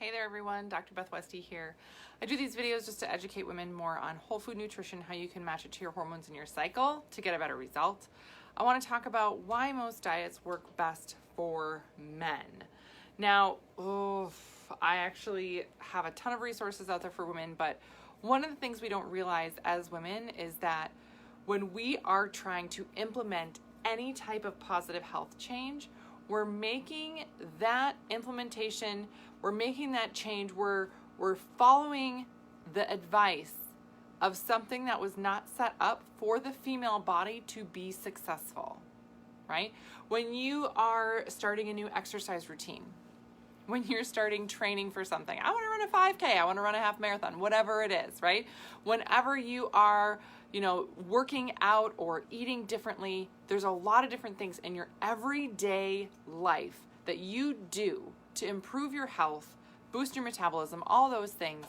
Hey there everyone, Dr. Beth Westy here. I do these videos just to educate women more on whole food nutrition, how you can match it to your hormones in your cycle to get a better result. I want to talk about why most diets work best for men. Now, I actually have a ton of resources out there for women, but one of the things we don't realize as women is that when we are trying to implement any type of positive health change, we're making that implementation, we're making that change, we're following the advice of something that was not set up for the female body to be successful, right? When you are starting a new exercise routine, when you're starting training for something, I want to run a 5K, I want to run a half marathon, whatever it is, right? Whenever you are, working out or eating differently, there's a lot of different things in your everyday life that you do to improve your health, boost your metabolism, all those things.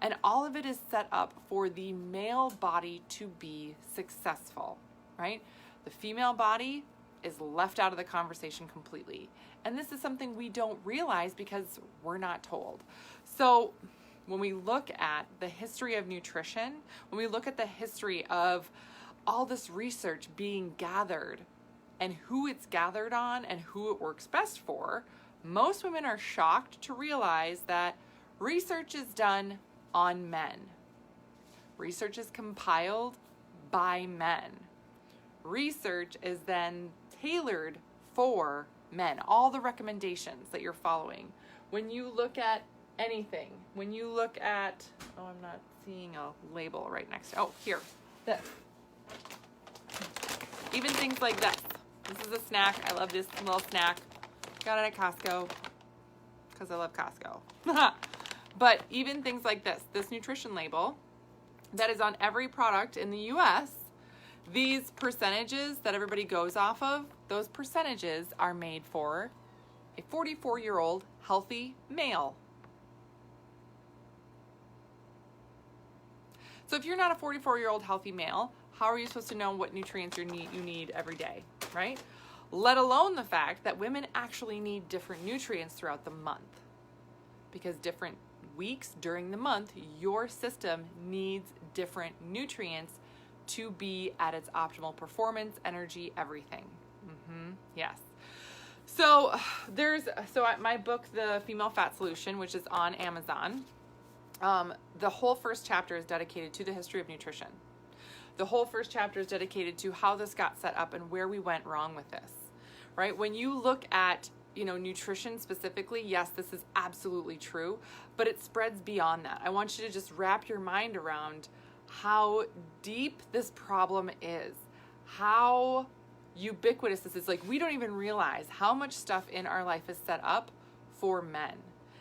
And all of it is set up for the male body to be successful, right? The female body is left out of the conversation completely. And this is something we don't realize because we're not told. So when we look at the history of nutrition, when we look at the history of all this research being gathered and who it's gathered on and who it works best for, most women are shocked to realize that research is done on men. Research is compiled by men. Research is then tailored for men. All the recommendations that you're following. When you look at anything, when you look at, I'm not seeing a label right next to, here, this. Even things like this. This is a snack. I love this little snack. Got it at Costco because I love Costco. But even things like this nutrition label that is on every product in the US, these percentages that everybody goes off of, those percentages are made for a 44-year-old healthy male. So if you're not a 44-year-old healthy male, how are you supposed to know what nutrients you need every day, right? Let alone the fact that women actually need different nutrients throughout the month. Because different weeks during the month, your system needs different nutrients to be at its optimal performance, energy, everything. Yes. So my book, The Female Fat Solution, which is on Amazon, the whole first chapter is dedicated to the history of nutrition. The whole first chapter is dedicated to how this got set up and where we went wrong with this, right? When you look at, nutrition specifically, yes, this is absolutely true, but it spreads beyond that. I want you to just wrap your mind around how deep this problem is, how ubiquitous this is. Like, we don't even realize how much stuff in our life is set up for men.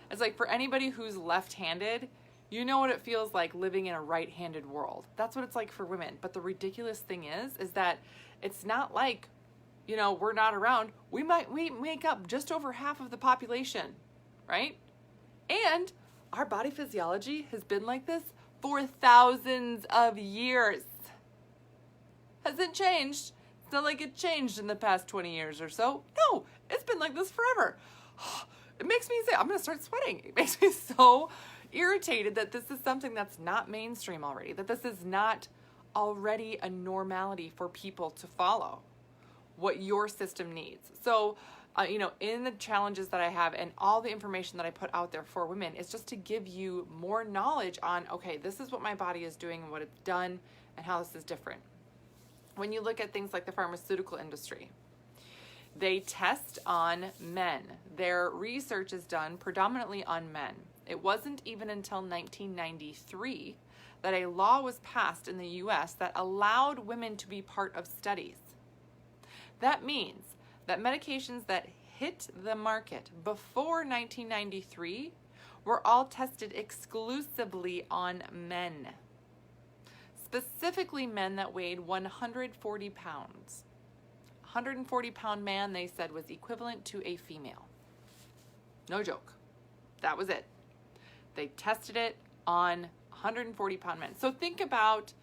It's like for anybody who's left-handed, you know what it feels like living in a right-handed world. That's what it's like for women. But the ridiculous thing is that it's not like, we're not around. We make up just over half of the population, right? And our body physiology has been like this for thousands of years. Hasn't changed. It's not like it changed in the past 20 years or so. No, it's been like this forever. It makes me say, I'm going to start sweating. It makes me so irritated that this is something that's not mainstream already, that this is not already a normality for people to follow what your system needs. So, in the challenges that I have and all the information that I put out there for women, it's just to give you more knowledge on, okay, this is what my body is doing and what it's done and how this is different. When you look at things like the pharmaceutical industry, they test on men. Their research is done predominantly on men. It wasn't even until 1993 that a law was passed in the US that allowed women to be part of studies. That means that medications that hit the market before 1993 were all tested exclusively on men. Specifically men that weighed 140 pounds. 140-pound man, they said, was equivalent to a female. No joke. That was it. They tested it on 140-pound men. So think about,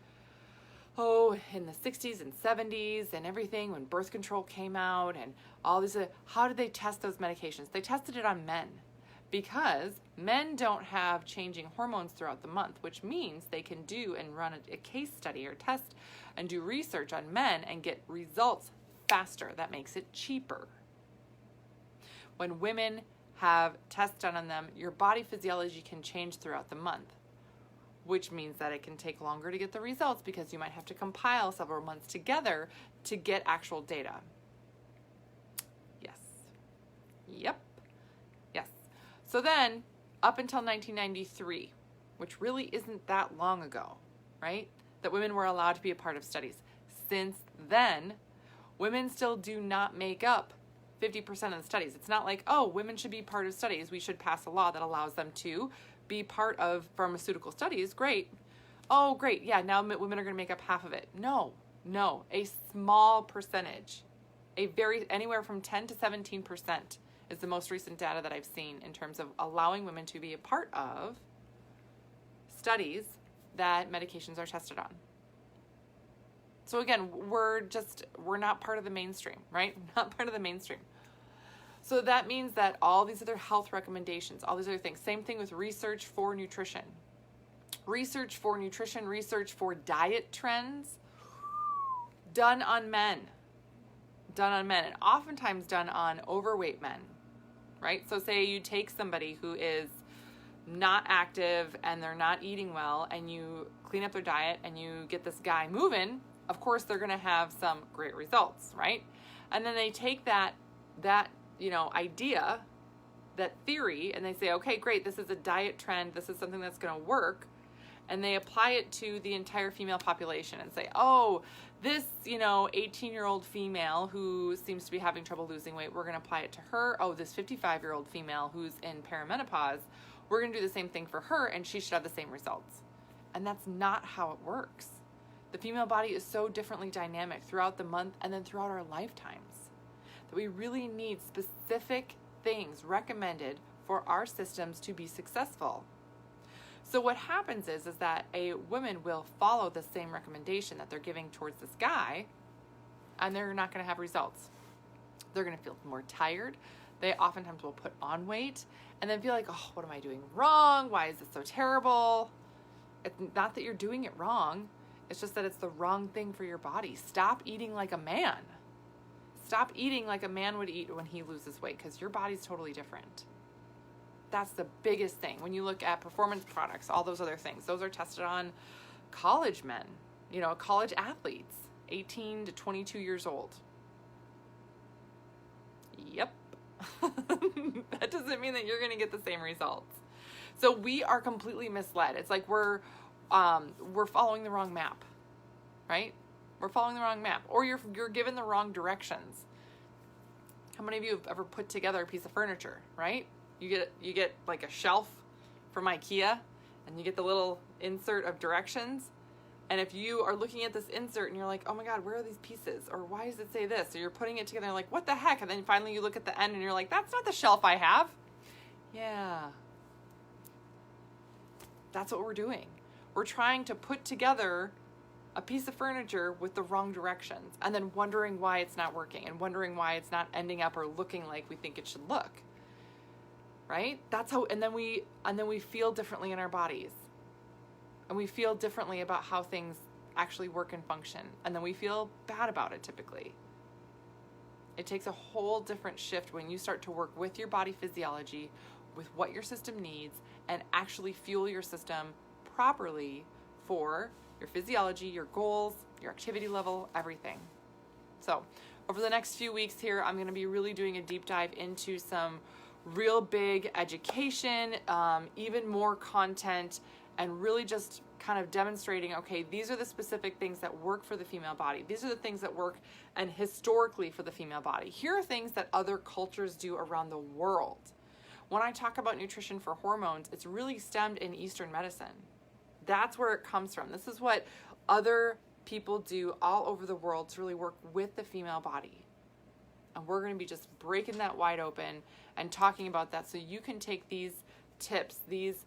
in the 60s and 70s and everything, when birth control came out and all this, how did they test those medications? They tested it on men because men don't have changing hormones throughout the month, which means they can do and run a case study or test and do research on men and get results faster. That makes it cheaper. When women have tests done on them, your body physiology can change throughout the month, which means that it can take longer to get the results because you might have to compile several months together to get actual data. Yes. Yep. Yes. So then, up until 1993, which really isn't that long ago, right, that women were allowed to be a part of studies. Since then, women still do not make up 50% of the studies. It's not like, oh, women should be part of studies. We should pass a law that allows them to be part of pharmaceutical studies. Great. Oh, great. Yeah, now women are going to make up half of it. No. A small percentage. Anywhere from 10 to 17% is the most recent data that I've seen in terms of allowing women to be a part of studies that medications are tested on. So again, we're not part of the mainstream, right? Not part of the mainstream. So that means that all these other health recommendations, all these other things, same thing with research for nutrition. Research for nutrition, research for diet trends, done on men, and oftentimes done on overweight men, right? So say you take somebody who is not active and they're not eating well, and you clean up their diet and you get this guy moving, of course they're going to have some great results, right? And then they take that idea, that theory, and they say, okay, great, this is a diet trend, this is something that's going to work, and they apply it to the entire female population and say, oh, this 18-year-old female who seems to be having trouble losing weight, we're going to apply it to her. Oh, this 55-year-old female who's in perimenopause, we're going to do the same thing for her, and she should have the same results. And that's not how it works. The female body is so differently dynamic throughout the month and then throughout our lifetimes that we really need specific things recommended for our systems to be successful. So what happens is that a woman will follow the same recommendation that they're giving towards this guy, and they're not going to have results. They're going to feel more tired. They oftentimes will put on weight and then feel like, oh, what am I doing wrong? Why is this so terrible? It's not that you're doing it wrong. It's just that it's the wrong thing for your body. Stop eating like a man. Stop eating like a man would eat when he loses weight, because your body's totally different. That's the biggest thing. When you look at performance products, all those other things, those are tested on college men, college athletes, 18 to 22 years old. Yep. That doesn't mean that you're going to get the same results. So we are completely misled. It's like we're following the wrong map, right? We're following the wrong map, or you're given the wrong directions. How many of you have ever put together a piece of furniture, right? You get like a shelf from IKEA, and you get the little insert of directions. And if you are looking at this insert and you're like, oh my God, where are these pieces? Or why does it say this? So you're putting it together and you're like, what the heck? And then finally you look at the end and you're like, that's not the shelf I have. Yeah. That's what we're doing. We're trying to put together a piece of furniture with the wrong directions, and then wondering why it's not working, and wondering why it's not ending up or looking like we think it should look. Right? That's how, and then we feel differently in our bodies. And we feel differently about how things actually work and function. And then we feel bad about it typically. It takes a whole different shift when you start to work with your body physiology, with what your system needs, and actually fuel your system properly for your physiology, your goals, your activity level, everything. So over the next few weeks here, I'm going to be really doing a deep dive into some real big education, even more content, and really just kind of demonstrating, okay, these are the specific things that work for the female body. These are the things that work and historically for the female body. Here are things that other cultures do around the world. When I talk about nutrition for hormones, it's really stemmed in Eastern medicine. That's where it comes from. This is what other people do all over the world to really work with the female body. And we're going to be just breaking that wide open and talking about that, so you can take these tips, these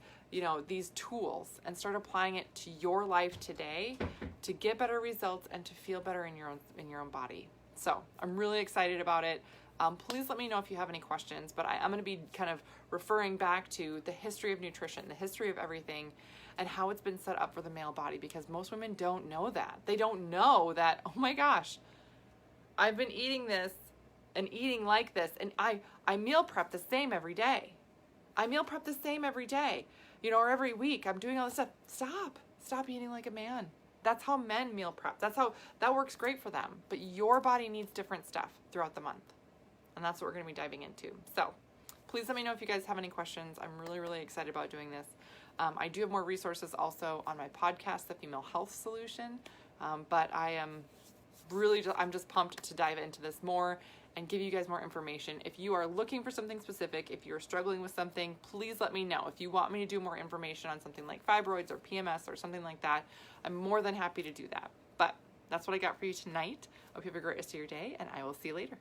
tools, and start applying it to your life today to get better results and to feel better in your own body. So I'm really excited about it. Please let me know if you have any questions, but I'm going to be kind of referring back to the history of nutrition, the history of everything, and how it's been set up for the male body, because most women don't know that. They don't know that, oh my gosh, I've been eating this and eating like this, and I meal prep the same every day. I meal prep the same every day, or every week. I'm doing all this stuff. Stop eating like a man. That's how men meal prep. That works great for them. But your body needs different stuff throughout the month. And that's what we're going to be diving into. So please let me know if you guys have any questions. I'm really, really excited about doing this. I do have more resources also on my podcast, The Female Health Solution. But I'm just pumped to dive into this more and give you guys more information. If you are looking for something specific, if you're struggling with something, please let me know. If you want me to do more information on something like fibroids or PMS or something like that, I'm more than happy to do that. But that's what I got for you tonight. Hope you have a great rest of your day, and I will see you later.